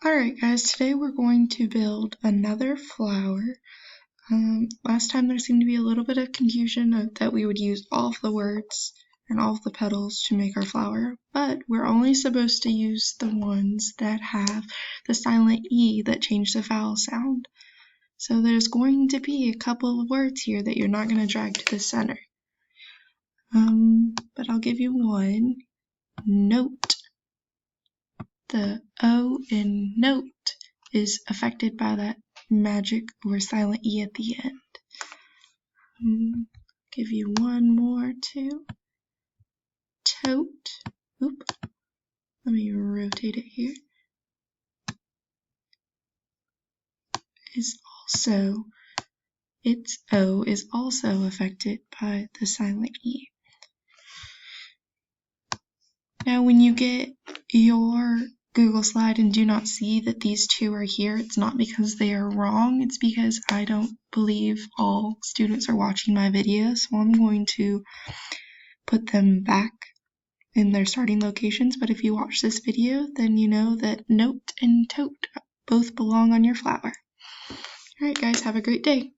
Alright guys, today we're going to build another flower. Last time there seemed to be a little bit of confusion that we would use all of the words and all of the petals to make our flower, but we're only supposed to use the ones that have the silent E that change the vowel sound. So there's going to be a couple of words here that you're not going to drag to the center. But I'll give you one. Note. The O in note is affected by that magic or silent E at the end. Give you one more too. Tote. Oop. Let me rotate it here. Its O is also affected by the silent E. Now when you get your Google slide and do not see that these two are here, it's not because they are wrong, it's because I don't believe all students are watching my videos, so I'm going to put them back in their starting locations. But if you watch this video, then you know that note and tote both belong on your flower. Alright guys, have a great day.